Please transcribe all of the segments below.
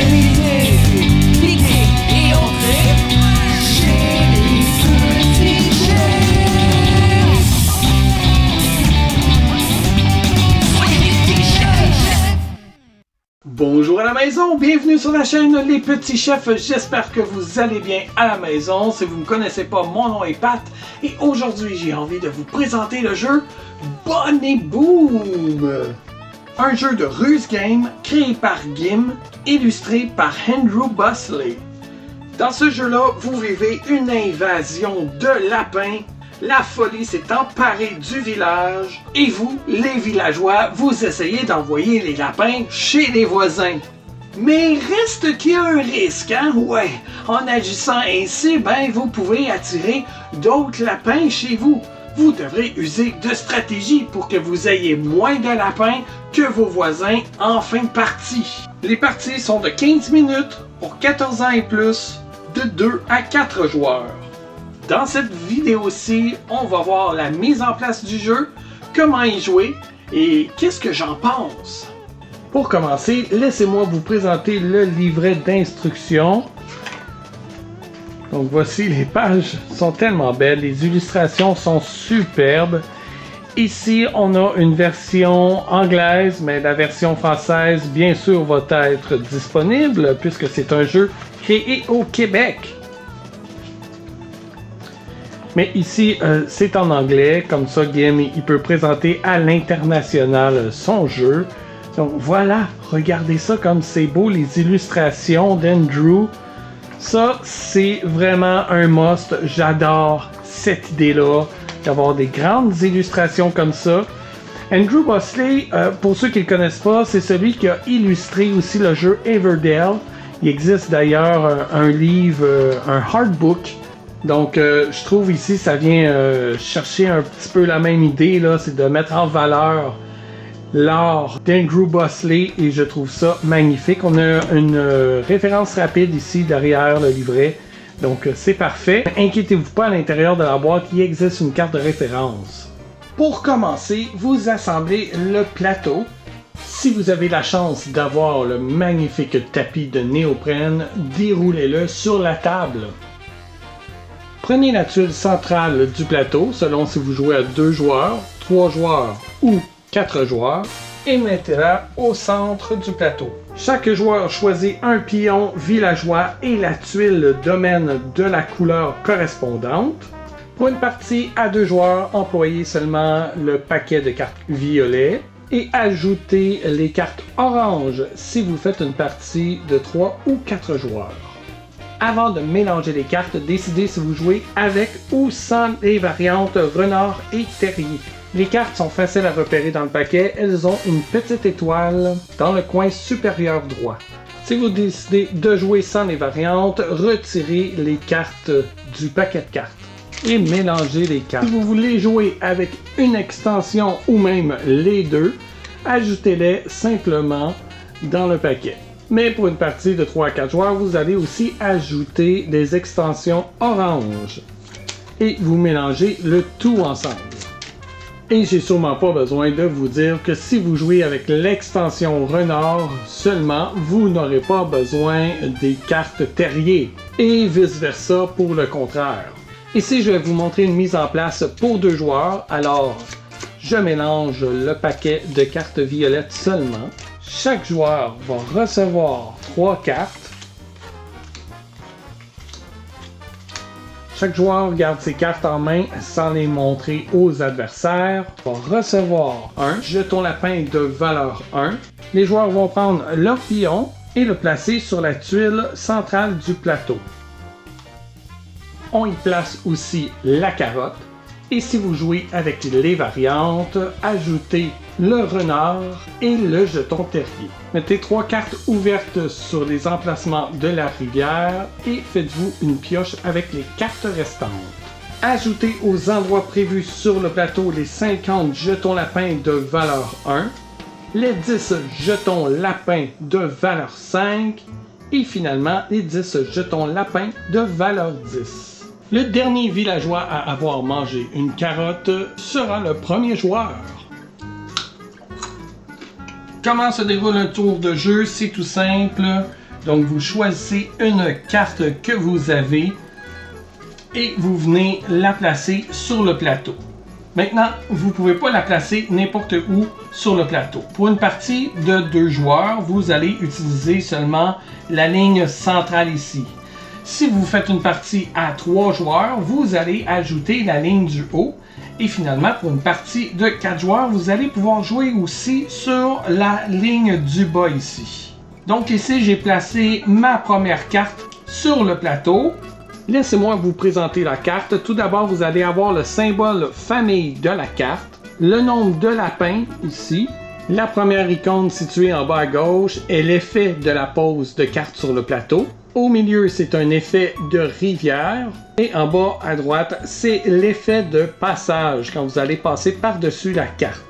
l'idée, l'idée est ancrée chez les petits chefs. Soyez les petits chefs. Bonjour à la maison, bienvenue sur la chaîne Les Petits Chefs, j'espère que vous allez bien à la maison. Si vous ne me connaissez pas, mon nom est Pat et aujourd'hui j'ai envie de vous présenter le jeu Bunny Boom. Un jeu de ruse game créé par Gim, illustré par Andrew Bosley. Dans ce jeu-là, vous vivez une invasion de lapins. La folie s'est emparée du village et vous, les villageois, vous essayez d'envoyer les lapins chez les voisins. Mais reste qu'il y a un risque, hein? Ouais, en agissant ainsi, ben vous pouvez attirer d'autres lapins chez vous. Vous devrez user de stratégies pour que vous ayez moins de lapins que vos voisins en fin de partie. Les parties sont de 15 minutes pour 14 ans et plus, de 2 à 4 joueurs. Dans cette vidéo-ci, on va voir la mise en place du jeu, comment y jouer et qu'est-ce que j'en pense. Pour commencer, laissez-moi vous présenter le livret d'instructions. Donc voici, les pages sont tellement belles, les illustrations sont superbes. Ici, on a une version anglaise, mais la version française, bien sûr, va être disponible puisque c'est un jeu créé au Québec. Mais ici, c'est en anglais, comme ça, Gim, il peut présenter à l'international son jeu. Donc voilà, regardez ça comme c'est beau, les illustrations d'Andrew. Ça, c'est vraiment un must. J'adore cette idée-là, d'avoir des grandes illustrations comme ça. Andrew Bosley, pour ceux qui ne le connaissent pas, c'est celui qui a illustré aussi le jeu Everdell. Il existe d'ailleurs un livre, un hardbook. Donc, je trouve ici, ça vient chercher un petit peu la même idée, là, c'est de mettre en valeur l'art d'Andrew Bosley et je trouve ça magnifique. On a une référence rapide ici derrière le livret, donc c'est parfait. Inquiétez-vous pas, à l'intérieur de la boîte, il existe une carte de référence. Pour commencer, vous assemblez le plateau. Si vous avez la chance d'avoir le magnifique tapis de néoprène, déroulez-le sur la table. Prenez la tuile centrale du plateau, selon si vous jouez à 2 joueurs, 3 joueurs ou 4 joueurs, et mettez-la au centre du plateau. Chaque joueur choisit un pion villageois et la tuile domaine de la couleur correspondante. Pour une partie à 2 joueurs, employez seulement le paquet de cartes violet et ajoutez les cartes orange si vous faites une partie de 3 ou 4 joueurs. Avant de mélanger les cartes, décidez si vous jouez avec ou sans les variantes renard et terrier. Les cartes sont faciles à repérer dans le paquet, elles ont une petite étoile dans le coin supérieur droit. Si vous décidez de jouer sans les variantes, retirez les cartes du paquet de cartes et mélangez les cartes. Si vous voulez jouer avec une extension ou même les deux, ajoutez-les simplement dans le paquet. Mais pour une partie de 3 à 4 joueurs, vous allez aussi ajouter des extensions orange. Et vous mélangez le tout ensemble. Et j'ai sûrement pas besoin de vous dire que si vous jouez avec l'extension renard seulement, vous n'aurez pas besoin des cartes terrier. Et vice versa pour le contraire. Ici, je vais vous montrer une mise en place pour 2 joueurs. Alors, je mélange le paquet de cartes violettes seulement. Chaque joueur va recevoir 3 cartes. Chaque joueur garde ses cartes en main sans les montrer aux adversaires. Va recevoir un jeton lapin de valeur 1. Les joueurs vont prendre leur pion et le placer sur la tuile centrale du plateau. On y place aussi la carotte. Et si vous jouez avec les variantes, ajoutez le renard et le jeton terrier. Mettez 3 cartes ouvertes sur les emplacements de la rivière et faites-vous une pioche avec les cartes restantes. Ajoutez aux endroits prévus sur le plateau les 50 jetons lapins de valeur 1, les 10 jetons lapins de valeur 5 et finalement les 10 jetons lapins de valeur 10. Le dernier villageois à avoir mangé une carotte sera le premier joueur. Comment se déroule un tour de jeu? C'est tout simple. Donc vous choisissez une carte que vous avez et vous venez la placer sur le plateau. Maintenant, vous ne pouvez pas la placer n'importe où sur le plateau. Pour une partie de 2 joueurs, vous allez utiliser seulement la ligne centrale ici. Si vous faites une partie à 3 joueurs, vous allez ajouter la ligne du haut. Et finalement, pour une partie de 4 joueurs, vous allez pouvoir jouer aussi sur la ligne du bas ici. Donc ici, j'ai placé ma première carte sur le plateau. Laissez-moi vous présenter la carte. Tout d'abord, vous allez avoir le symbole famille de la carte, le nombre de lapins ici. La première icône située en bas à gauche est l'effet de la pose de carte sur le plateau. Au milieu, c'est un effet de rivière. Et en bas à droite, c'est l'effet de passage quand vous allez passer par-dessus la carte.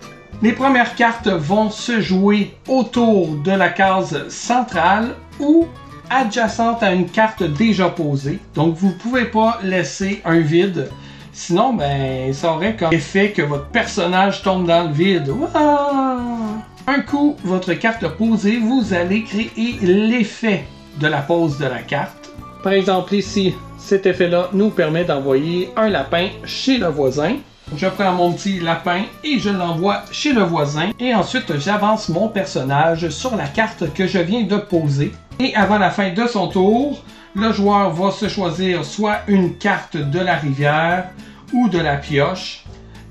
Les premières cartes vont se jouer autour de la case centrale ou adjacente à une carte déjà posée. Donc vous ne pouvez pas laisser un vide. Sinon, ben, ça aurait comme effet que votre personnage tombe dans le vide. Wow! Un coup, votre carte posée, vous allez créer l'effet de la pose de la carte. Par exemple ici, cet effet-là nous permet d'envoyer un lapin chez le voisin. Je prends mon petit lapin et je l'envoie chez le voisin. Et ensuite, j'avance mon personnage sur la carte que je viens de poser. Et avant la fin de son tour, le joueur va se choisir soit une carte de la rivière ou de la pioche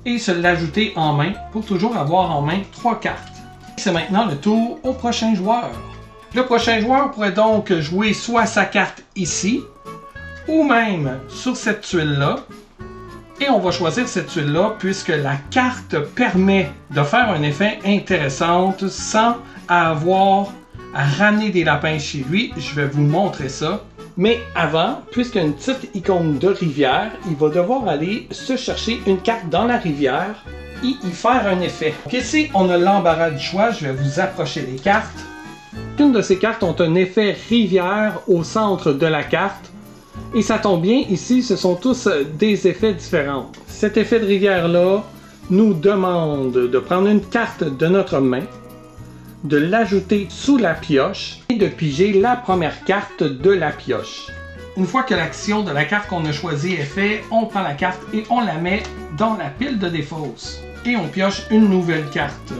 et se l'ajouter en main pour toujours avoir en main 3 cartes. C'est maintenant le tour au prochain joueur. Le prochain joueur pourrait donc jouer soit sa carte ici ou même sur cette tuile-là. Et on va choisir cette tuile-là puisque la carte permet de faire un effet intéressant sans avoir à ramener des lapins chez lui. Je vais vous montrer ça. Mais avant, puisqu'il y a une petite icône de rivière, il va devoir aller se chercher une carte dans la rivière et y faire un effet. Donc ici, on a l'embarras du choix. Je vais vous approcher les cartes. Une de ces cartes ont un effet rivière au centre de la carte. Et ça tombe bien, ici, ce sont tous des effets différents. Cet effet de rivière-là nous demande de prendre une carte de notre main, de l'ajouter sous la pioche et de piger la première carte de la pioche. Une fois que l'action de la carte qu'on a choisie est faite, on prend la carte et on la met dans la pile de défausse. Et on pioche une nouvelle carte.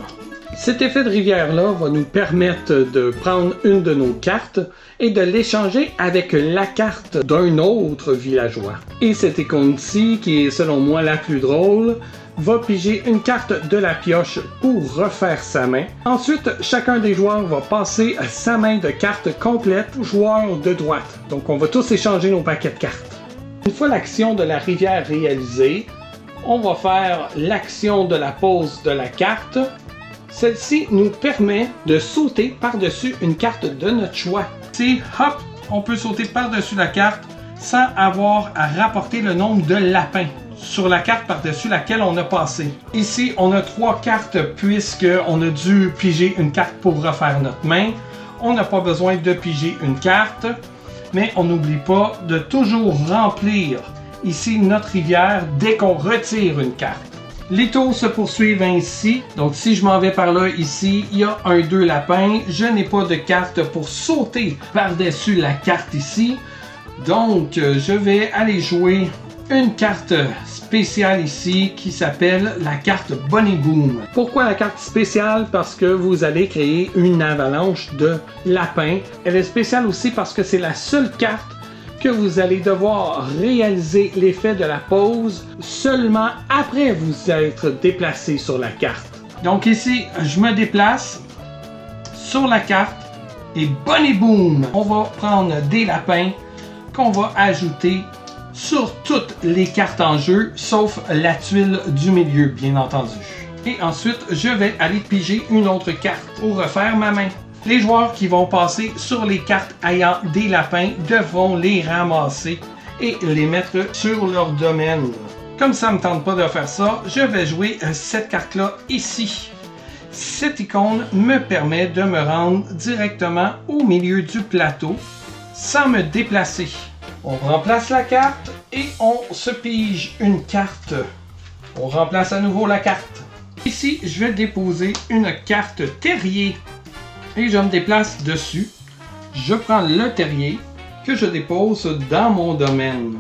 Cet effet de rivière-là va nous permettre de prendre une de nos cartes et de l'échanger avec la carte d'un autre villageois. Et cette icône-ci, qui est selon moi la plus drôle, va piger une carte de la pioche pour refaire sa main. Ensuite, chacun des joueurs va passer sa main de cartes complète au joueur de droite. Donc on va tous échanger nos paquets de cartes. Une fois l'action de la rivière réalisée, on va faire l'action de la pose de la carte. Celle-ci nous permet de sauter par-dessus une carte de notre choix. Si, hop, on peut sauter par-dessus la carte sans avoir à rapporter le nombre de lapins sur la carte par-dessus laquelle on a passé. Ici, on a 3 cartes puisqu'on a dû piger une carte pour refaire notre main. On n'a pas besoin de piger une carte, mais on n'oublie pas de toujours remplir ici notre rivière dès qu'on retire une carte. Les tours se poursuivent ainsi. Donc si je m'en vais par là, ici, il y a 2 lapins. Je n'ai pas de carte pour sauter par-dessus la carte ici. Donc je vais aller jouer une carte spéciale ici qui s'appelle la carte Bunny Boom. Pourquoi la carte spéciale? Parce que vous allez créer une avalanche de lapins. Elle est spéciale aussi parce que c'est la seule carte que vous allez devoir réaliser l'effet de la pose seulement après vous être déplacé sur la carte. Donc ici, je me déplace sur la carte et Bunny Boom! On va prendre des lapins qu'on va ajouter sur toutes les cartes en jeu, sauf la tuile du milieu, bien entendu. Et ensuite, je vais aller piger une autre carte pour refaire ma main. Les joueurs qui vont passer sur les cartes ayant des lapins devront les ramasser et les mettre sur leur domaine. Comme ça ne me tente pas de faire ça, je vais jouer cette carte-là ici. Cette icône me permet de me rendre directement au milieu du plateau sans me déplacer. On remplace la carte et on se pige une carte. On remplace à nouveau la carte. Ici, je vais déposer une carte terrier. Et je me déplace dessus. je prends le terrier que je dépose dans mon domaine.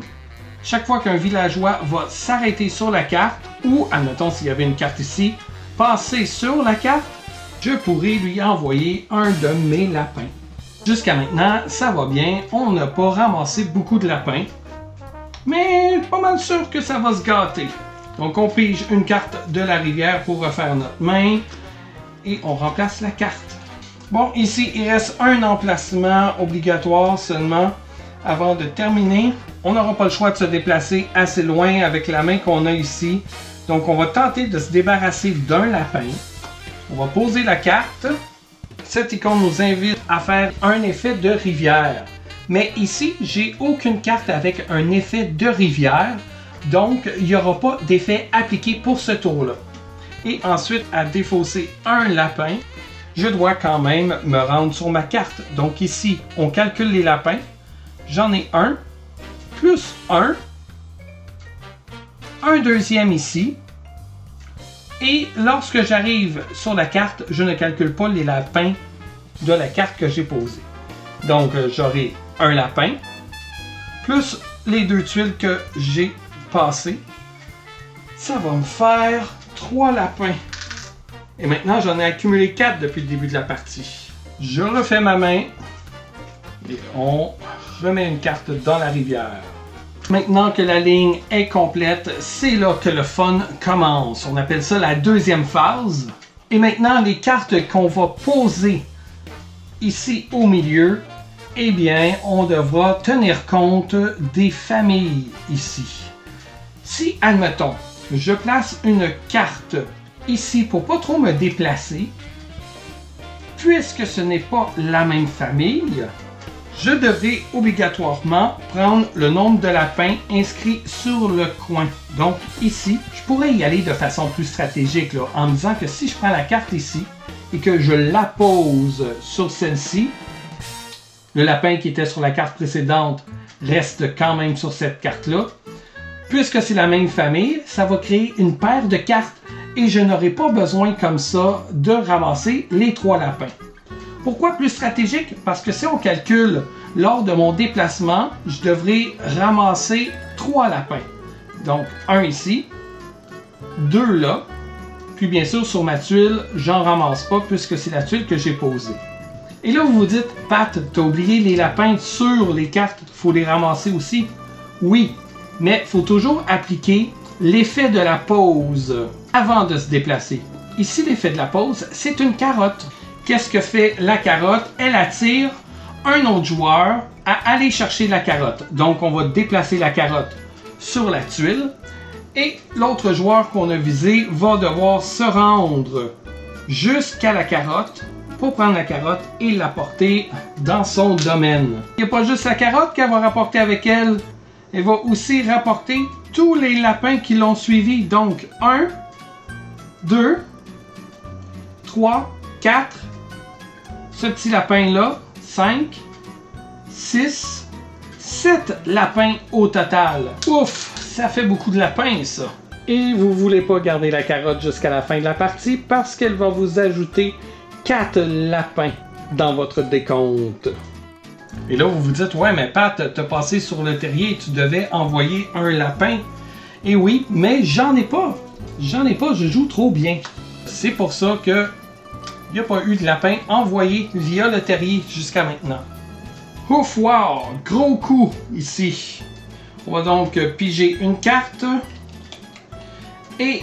Chaque fois qu'un villageois va s'arrêter sur la carte, ou, admettons s'il y avait une carte ici, passer sur la carte, je pourrais lui envoyer un de mes lapins. Jusqu'à maintenant, ça va bien, on n'a pas ramassé beaucoup de lapins, mais pas mal sûr que ça va se gâter. Donc on pige une carte de la rivière pour refaire notre main, et on remplace la carte. Bon, ici, il reste un emplacement obligatoire seulement avant de terminer. On n'aura pas le choix de se déplacer assez loin avec la main qu'on a ici. Donc, on va tenter de se débarrasser d'un lapin. On va poser la carte. Cette icône nous invite à faire un effet de rivière. Mais ici, j'ai aucune carte avec un effet de rivière. Donc, il n'y aura pas d'effet appliqué pour ce tour-là. Et ensuite, à défausser un lapin, je dois quand même me rendre sur ma carte. Donc ici, on calcule les lapins. J'en ai un, plus un deuxième ici. Et lorsque j'arrive sur la carte, je ne calcule pas les lapins de la carte que j'ai posée. Donc j'aurai un lapin, plus les 2 tuiles que j'ai passées. Ça va me faire 3 lapins. Et maintenant, j'en ai accumulé 4 depuis le début de la partie. Je refais ma main et on remet une carte dans la rivière. Maintenant que la ligne est complète, c'est là que le fun commence. On appelle ça la deuxième phase. Et maintenant, les cartes qu'on va poser ici au milieu, eh bien, on devra tenir compte des familles ici. Si, admettons, je place une carte ici pour pas trop me déplacer, puisque ce n'est pas la même famille, je devrais obligatoirement prendre le nombre de lapins inscrits sur le coin. Donc ici, je pourrais y aller de façon plus stratégique là, en me disant que si je prends la carte ici et que je la pose sur celle-ci, le lapin qui était sur la carte précédente reste quand même sur cette carte-là. Puisque c'est la même famille, ça va créer une paire de cartes et je n'aurai pas besoin comme ça de ramasser les 3 lapins. Pourquoi plus stratégique? Parce que si on calcule lors de mon déplacement, je devrais ramasser 3 lapins. Donc, un ici, 2 là, puis bien sûr sur ma tuile, j'en ramasse pas puisque c'est la tuile que j'ai posée. Et là, vous vous dites, Pat, t'as oublié les lapins sur les cartes, il faut les ramasser aussi. Oui, mais il faut toujours appliquer l'effet de la pause avant de se déplacer. Ici, l'effet de la pause, c'est une carotte. Qu'est-ce que fait la carotte? Elle attire un autre joueur à aller chercher la carotte. Donc, on va déplacer la carotte sur la tuile et l'autre joueur qu'on a visé va devoir se rendre jusqu'à la carotte pour prendre la carotte et la porter dans son domaine. Il n'y a pas juste la carotte qu'elle va rapporter avec elle. Elle va aussi rapporter tous les lapins qui l'ont suivi. Donc, 1, 2, 3, 4, ce petit lapin-là, 5, 6, 7 lapins au total. Ouf, ça fait beaucoup de lapins, ça. Et vous voulez pas garder la carotte jusqu'à la fin de la partie parce qu'elle va vous ajouter 4 lapins dans votre décompte. Et là, vous vous dites, ouais, mais Pat, t'as passé sur le terrier et tu devais envoyer un lapin. Et oui, mais j'en ai pas. J'en ai pas, je joue trop bien. C'est pour ça que il n'y a pas eu de lapin envoyé via le terrier jusqu'à maintenant. Ouf, wow, gros coup ici. On va donc piger une carte et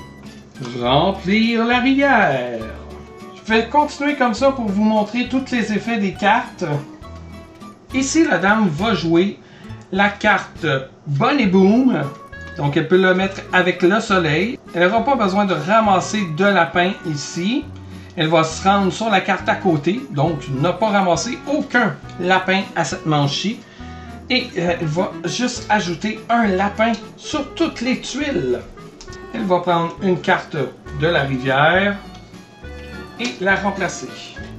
remplir la rivière. Je vais continuer comme ça pour vous montrer tous les effets des cartes. Ici, la dame va jouer la carte Bonne et Boom. Donc, elle peut le mettre avec le soleil. Elle n'aura pas besoin de ramasser de lapin ici. Elle va se rendre sur la carte à côté. Donc, ne pas ramasser aucun lapin à cette manche-ci. Et elle va juste ajouter un lapin sur toutes les tuiles. Elle va prendre une carte de la rivière et la remplacer.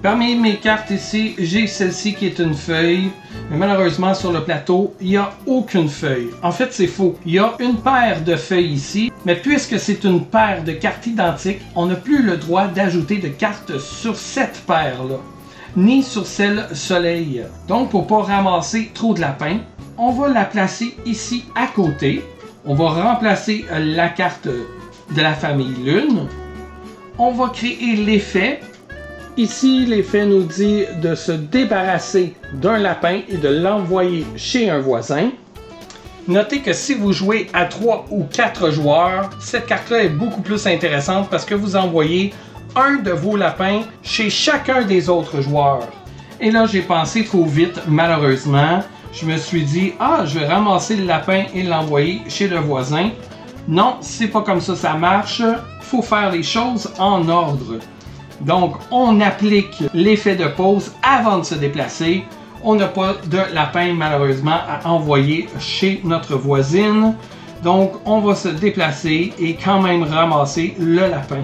Parmi mes cartes ici, j'ai celle-ci qui est une feuille. Mais malheureusement, sur le plateau, il n'y a aucune feuille. En fait, c'est faux. Il y a une paire de feuilles ici, mais puisque c'est une paire de cartes identiques, on n'a plus le droit d'ajouter de cartes sur cette paire-là. ni sur celle soleil. Donc pour pas ramasser trop de lapins, on va la placer ici à côté. On va remplacer la carte de la famille Lune. On va créer l'effet. Ici, l'effet nous dit de se débarrasser d'un lapin et de l'envoyer chez un voisin. Notez que si vous jouez à 3 ou 4 joueurs, cette carte-là est beaucoup plus intéressante parce que vous envoyez un de vos lapins chez chacun des autres joueurs. Et là, j'ai pensé trop vite, malheureusement. Je me suis dit, je vais ramasser le lapin et l'envoyer chez le voisin. Non, c'est pas comme ça ça marche. Faut faire les choses en ordre. Donc, on applique l'effet de pause avant de se déplacer. On n'a pas de lapin, malheureusement, à envoyer chez notre voisine. Donc, on va se déplacer et quand même ramasser le lapin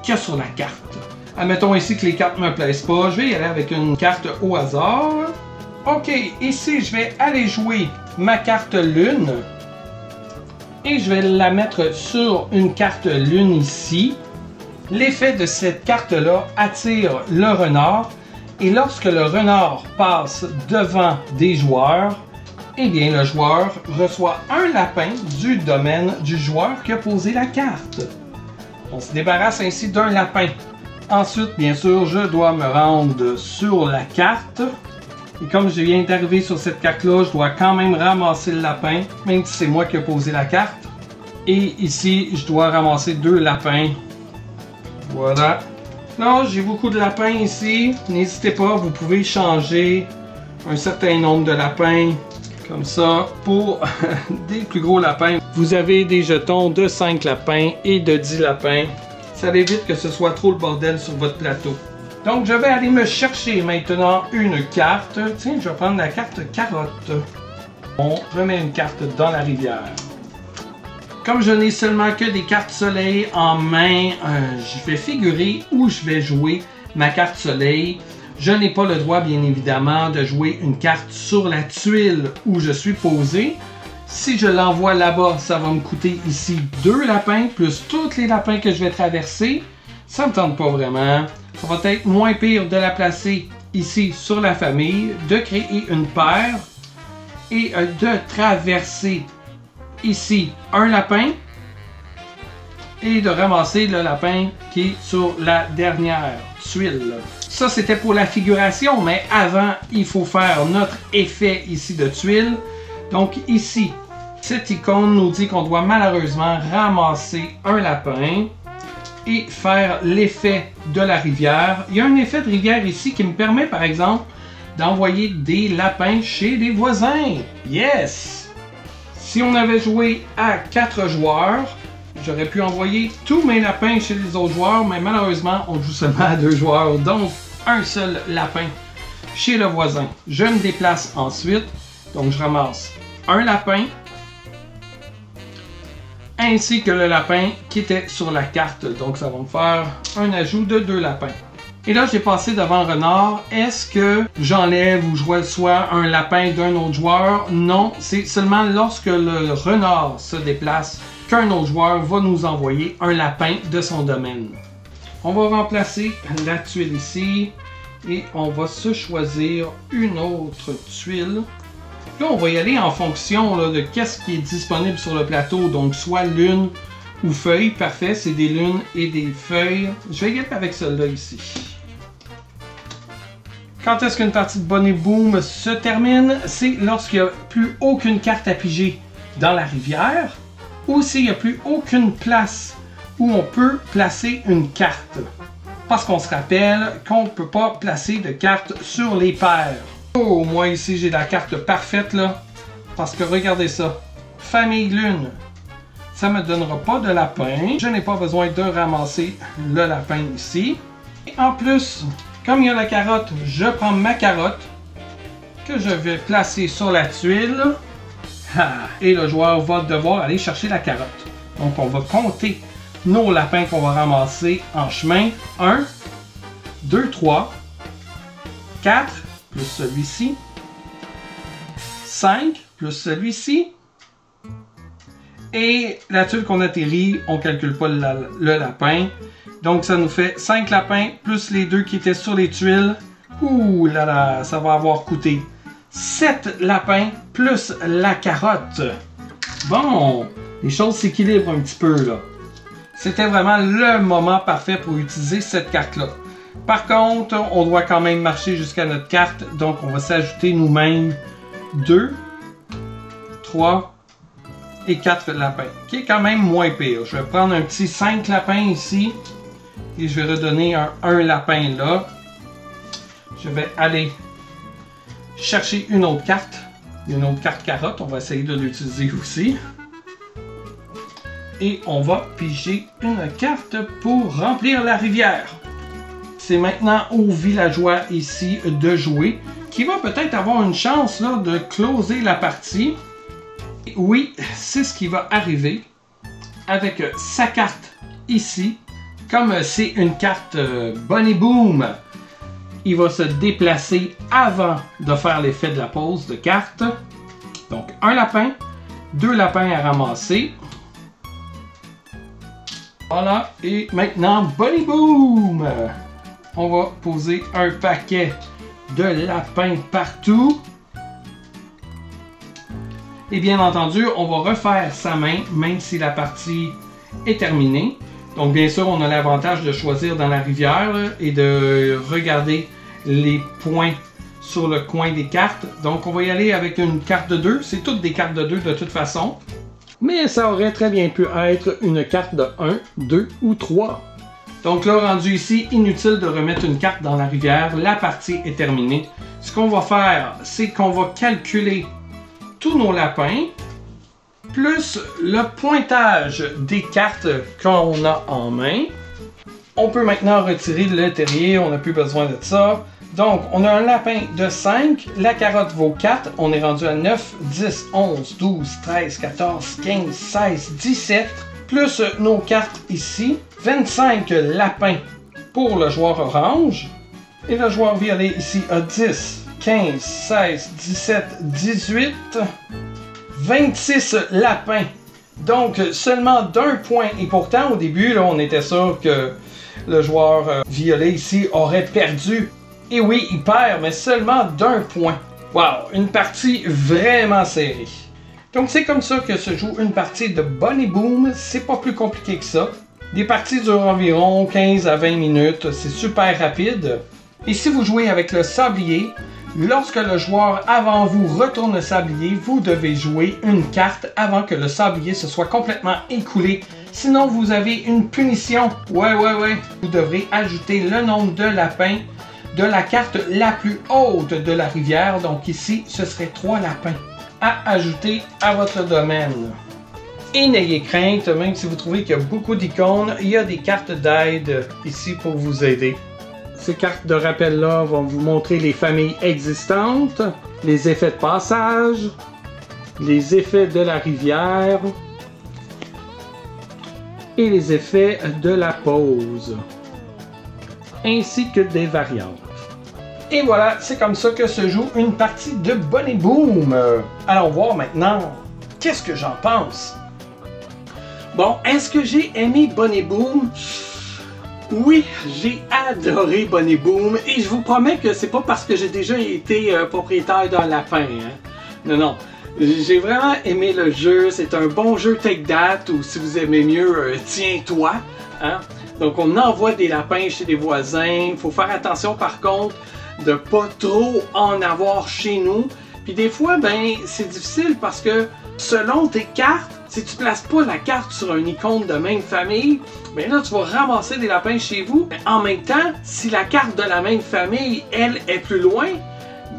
qu'il y a sur la carte. Admettons ici que les cartes ne me plaisent pas. Je vais y aller avec une carte au hasard. OK, ici, je vais aller jouer ma carte Lune. Et je vais la mettre sur une carte Lune ici. L'effet de cette carte-là attire le renard. Et lorsque le renard passe devant des joueurs, eh bien le joueur reçoit un lapin du domaine du joueur qui a posé la carte. On se débarrasse ainsi d'un lapin. Ensuite, bien sûr, je dois me rendre sur la carte. Et comme je viens d'arriver sur cette carte-là, je dois quand même ramasser le lapin, même si c'est moi qui ai posé la carte. Et ici, je dois ramasser 2 lapins. Voilà. Là, j'ai beaucoup de lapins ici. N'hésitez pas, vous pouvez changer un certain nombre de lapins comme ça pour des plus gros lapins. Vous avez des jetons de 5 lapins et de 10 lapins. Ça évite que ce soit trop le bordel sur votre plateau. Donc, je vais aller me chercher maintenant une carte. Tiens, je vais prendre la carte carotte. Bon, je mets une carte dans la rivière. Comme je n'ai seulement que des cartes soleil en main, je vais figurer où je vais jouer ma carte soleil. Je n'ai pas le droit, bien évidemment, de jouer une carte sur la tuile où je suis posé. Si je l'envoie là-bas, ça va me coûter ici 2 lapins, plus tous les lapins que je vais traverser. Ça ne me tente pas vraiment. Ça va être moins pire de la placer ici sur la famille, de créer une paire et de traverser ici un lapin et de ramasser le lapin qui est sur la dernière tuile. Ça, c'était pour la figuration, mais avant, il faut faire notre effet ici de tuile. Donc ici, cette icône nous dit qu'on doit malheureusement ramasser un lapin et faire l'effet de la rivière. Il y a un effet de rivière ici qui me permet, par exemple, d'envoyer des lapins chez des voisins. Yes! Si on avait joué à 4 joueurs, j'aurais pu envoyer tous mes lapins chez les autres joueurs, mais malheureusement, on joue seulement à 2 joueurs, donc un seul lapin chez le voisin. Je me déplace ensuite, donc je ramasse un lapin, ainsi que le lapin qui était sur la carte. Donc ça va me faire un ajout de 2 lapins. Et là, j'ai passé devant le renard. Est-ce que j'enlève ou je reçois un lapin d'un autre joueur? Non, c'est seulement lorsque le renard se déplace qu'un autre joueur va nous envoyer un lapin de son domaine. On va remplacer la tuile ici et on va se choisir une autre tuile. Là, on va y aller en fonction là, de qu'est-ce qui est disponible sur le plateau. Donc, soit lune ou feuille. Parfait, c'est des lunes et des feuilles. Je vais y aller avec celle-là ici. Quand est-ce qu'une partie de Bonnet Boom se termine? C'est lorsqu'il n'y a plus aucune carte à piger dans la rivière ou s'il n'y a plus aucune place où on peut placer une carte. Parce qu'on se rappelle qu'on ne peut pas placer de carte sur les paires. Oh, moi ici j'ai la carte parfaite là. Parce que regardez ça. Famille Lune. Ça ne me donnera pas de lapin. Je n'ai pas besoin de ramasser le lapin ici. Et en plus, comme il y a la carotte, je prends ma carotte que je vais placer sur la tuile. Et le joueur va devoir aller chercher la carotte. Donc on va compter nos lapins qu'on va ramasser en chemin. 1, 2, 3, 4, plus celui-ci, 5, plus celui-ci. Et la tuile qu'on atterrit, on ne calcule pas le lapin. Donc ça nous fait 5 lapins, plus les 2 qui étaient sur les tuiles, Ouh là là, ça va avoir coûté 7 lapins plus la carotte. Bon, les choses s'équilibrent un petit peu là. C'était vraiment le moment parfait pour utiliser cette carte-là. Par contre, on doit quand même marcher jusqu'à notre carte, donc on va s'ajouter nous-mêmes 2, 3 et 4 lapins, qui est quand même moins pire. Je vais prendre un petit 5 lapins ici, et je vais redonner un lapin là. Je vais aller chercher une autre carte carotte, on va essayer de l'utiliser aussi. Et on va piger une carte pour remplir la rivière. C'est maintenant au villageois ici de jouer, qui va peut-être avoir une chance là, de closer la partie. Et oui, c'est ce qui va arriver avec sa carte ici. Comme c'est une carte Bunny Boom, il va se déplacer avant de faire l'effet de la pose de carte. Donc un lapin, 2 lapins à ramasser. Voilà, et maintenant Bunny Boom! On va poser un paquet de lapins partout. Et bien entendu, on va refaire sa main, même si la partie est terminée. Donc bien sûr, on a l'avantage de choisir dans la rivière là, et de regarder les points sur le coin des cartes. Donc on va y aller avec une carte de 2. C'est toutes des cartes de 2 de toute façon. Mais ça aurait très bien pu être une carte de 1, 2 ou 3. Donc là, rendu ici, inutile de remettre une carte dans la rivière. La partie est terminée. Ce qu'on va faire, c'est qu'on va calculer tous nos lapins, plus le pointage des cartes qu'on a en main. On peut maintenant retirer le terrier, on n'a plus besoin de ça. Donc, on a un lapin de 5, la carotte vaut 4, on est rendu à 9, 10, 11, 12, 13, 14, 15, 16, 17, plus nos cartes ici, 25 lapins pour le joueur orange. Et le joueur violet ici a 10, 15, 16, 17, 18, 26 lapins. Donc, seulement d'un point. Et pourtant, au début, là, on était sûr que le joueur violet ici aurait perdu. Et oui, il perd, mais seulement d'un point. Wow, une partie vraiment serrée. Donc c'est comme ça que se joue une partie de Bunny Boom. C'est pas plus compliqué que ça. Les parties durent environ 15 à 20 minutes. C'est super rapide. Et si vous jouez avec le sablier, lorsque le joueur avant vous retourne le sablier, vous devez jouer une carte avant que le sablier se soit complètement écoulé. Sinon, vous avez une punition. Ouais. Vous devrez ajouter le nombre de lapins de la carte la plus haute de la rivière. Donc ici, ce serait 3 lapins à ajouter à votre domaine. Et n'ayez crainte, même si vous trouvez qu'il y a beaucoup d'icônes, il y a des cartes d'aide ici pour vous aider. Ces cartes de rappel-là vont vous montrer les familles existantes, les effets de passage, les effets de la rivière et les effets de la pause, ainsi que des variantes. Et voilà, c'est comme ça que se joue une partie de Bunny Boom. Allons voir maintenant, qu'est-ce que j'en pense? Bon, est-ce que j'ai aimé Bunny Boom? Oui, j'ai adoré Bunny Boom et je vous promets que c'est pas parce que j'ai déjà été propriétaire d'un lapin. Hein? Non. J'ai vraiment aimé le jeu. C'est un bon jeu Take That ou si vous aimez mieux, Tiens-toi. Hein? Donc on envoie des lapins chez des voisins. Il faut faire attention par contre de pas trop en avoir chez nous. Puis des fois, ben c'est difficile parce que selon tes cartes, si tu places pas la carte sur un icône de même famille, ben là tu vas ramasser des lapins chez vous. En même temps, si la carte de la même famille, elle, est plus loin,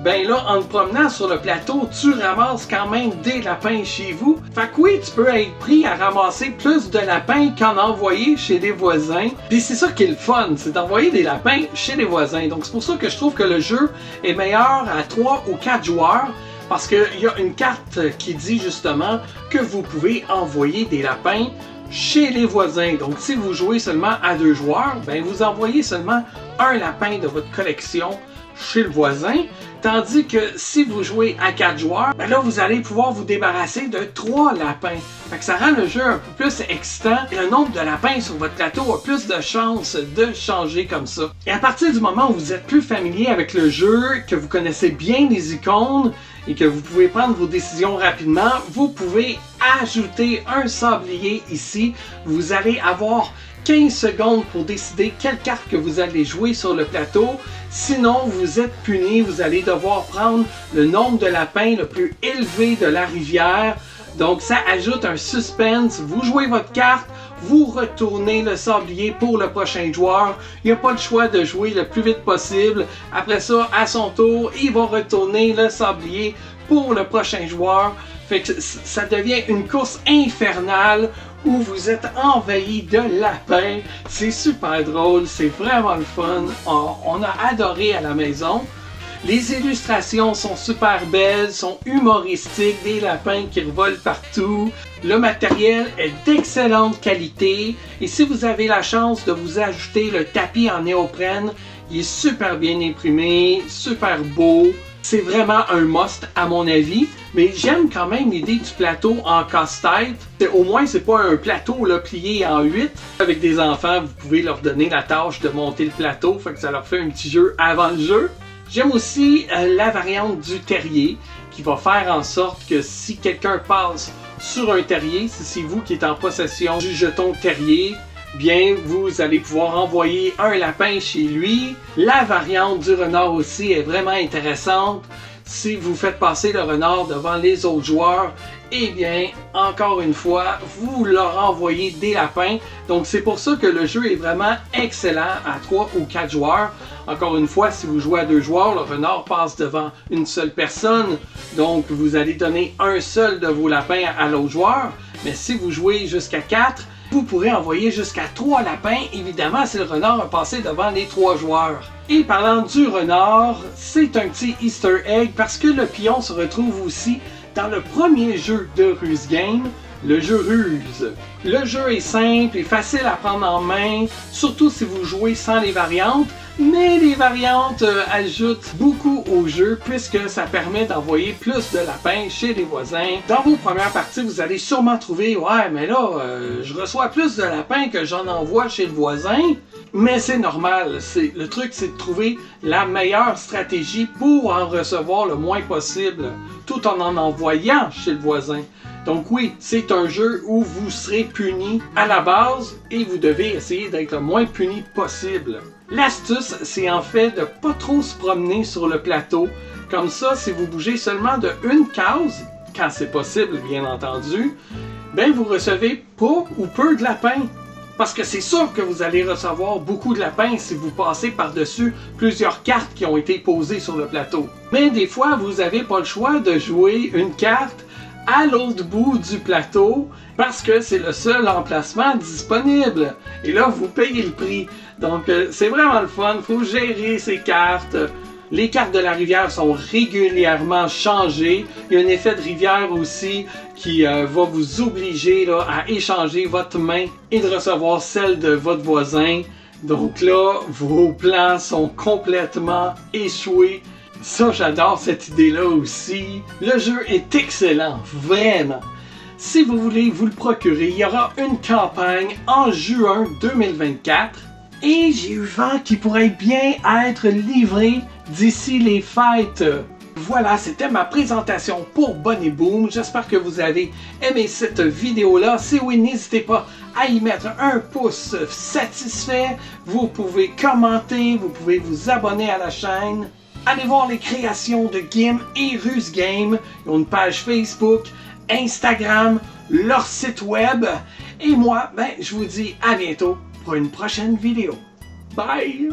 ben là, en te promenant sur le plateau, tu ramasses quand même des lapins chez vous. Fait que oui, tu peux être pris à ramasser plus de lapins qu'en envoyer chez des voisins. Puis c'est ça qui est le fun, c'est d'envoyer des lapins chez des voisins. Donc c'est pour ça que je trouve que le jeu est meilleur à 3 ou 4 joueurs. Parce qu'il y a une carte qui dit justement que vous pouvez envoyer des lapins chez les voisins. Donc si vous jouez seulement à 2 joueurs, ben vous envoyez seulement un lapin de votre collection chez le voisin. Tandis que si vous jouez à 4 joueurs, ben là vous allez pouvoir vous débarrasser de 3 lapins. Fait que ça rend le jeu un peu plus excitant et le nombre de lapins sur votre plateau a plus de chances de changer comme ça. Et à partir du moment où vous êtes plus familier avec le jeu, que vous connaissez bien les icônes et que vous pouvez prendre vos décisions rapidement, vous pouvez ajouter un sablier ici. Vous allez avoir 15 secondes pour décider quelle carte que vous allez jouer sur le plateau. Sinon, vous êtes puni. Vous allez devoir prendre le nombre de lapins le plus élevé de la rivière. Donc, ça ajoute un suspense. Vous jouez votre carte, vous retournez le sablier pour le prochain joueur. Il n'y a pas le choix de jouer le plus vite possible. Après ça, à son tour, il va retourner le sablier pour le prochain joueur. Fait que ça devient une course infernale où vous êtes envahi de lapins. C'est super drôle, c'est vraiment le fun. On a adoré à la maison. Les illustrations sont super belles, sont humoristiques, des lapins qui revolent partout. Le matériel est d'excellente qualité. Et si vous avez la chance de vous ajouter le tapis en néoprène, il est super bien imprimé, super beau. C'est vraiment un must à mon avis, mais j'aime quand même l'idée du plateau en casse-tête. Au moins, c'est pas un plateau là, plié en 8. Avec des enfants, vous pouvez leur donner la tâche de monter le plateau, fait que ça leur fait un petit jeu avant le jeu. J'aime aussi la variante du terrier, qui va faire en sorte que si quelqu'un passe sur un terrier, si c'est vous qui êtes en possession du jeton terrier, bien, vous allez pouvoir envoyer un lapin chez lui. La variante du renard aussi est vraiment intéressante. Si vous faites passer le renard devant les autres joueurs, eh bien, encore une fois, vous leur envoyez des lapins. Donc, c'est pour ça que le jeu est vraiment excellent à 3 ou 4 joueurs. Encore une fois, si vous jouez à 2 joueurs, le renard passe devant une seule personne. Donc, vous allez donner un seul de vos lapins à l'autre joueur. Mais si vous jouez jusqu'à 4, vous pourrez envoyer jusqu'à 3 lapins, évidemment, si le renard a passé devant les 3 joueurs. Et parlant du renard, c'est un petit Easter egg parce que le pion se retrouve aussi dans le premier jeu de Ruse Game, le jeu Ruse. Le jeu est simple et facile à prendre en main, surtout si vous jouez sans les variantes, mais les variantes ajoutent beaucoup au jeu puisque ça permet d'envoyer plus de lapins chez les voisins. Dans vos premières parties, vous allez sûrement trouver « Ouais, mais là, je reçois plus de lapins que j'en envoie chez le voisin. » Mais c'est normal. Le truc, c'est de trouver la meilleure stratégie pour en recevoir le moins possible, tout en envoyant chez le voisin. Donc oui, c'est un jeu où vous serez puni à la base et vous devez essayer d'être le moins puni possible. L'astuce, c'est en fait de pas trop se promener sur le plateau. Comme ça, si vous bougez seulement de une case, quand c'est possible bien entendu, ben vous recevez pas ou peu de lapins. Parce que c'est sûr que vous allez recevoir beaucoup de lapins si vous passez par-dessus plusieurs cartes qui ont été posées sur le plateau. Mais des fois, vous n'avez pas le choix de jouer une carte à l'autre bout du plateau parce que c'est le seul emplacement disponible. Et là, vous payez le prix. Donc, c'est vraiment le fun. Il faut gérer ces cartes. Les cartes de la rivière sont régulièrement changées. Il y a un effet de rivière aussi qui va vous obliger là, à échanger votre main et de recevoir celle de votre voisin. Donc là, vos plans sont complètement échoués. Ça, j'adore cette idée-là aussi. Le jeu est excellent, vraiment. Si vous voulez vous le procurer, il y aura une campagne en juin 2024. Et j'ai eu vent qu'il pourrait bien être livré d'ici les fêtes. Voilà, c'était ma présentation pour Bunny Boom. J'espère que vous avez aimé cette vidéo-là. Si oui, n'hésitez pas à y mettre un pouce satisfait. Vous pouvez commenter, vous pouvez vous abonner à la chaîne. Allez voir les créations de Gim et Ruse Game. Ils ont une page Facebook, Instagram, leur site web. Et moi, ben, je vous dis à bientôt pour une prochaine vidéo. Bye!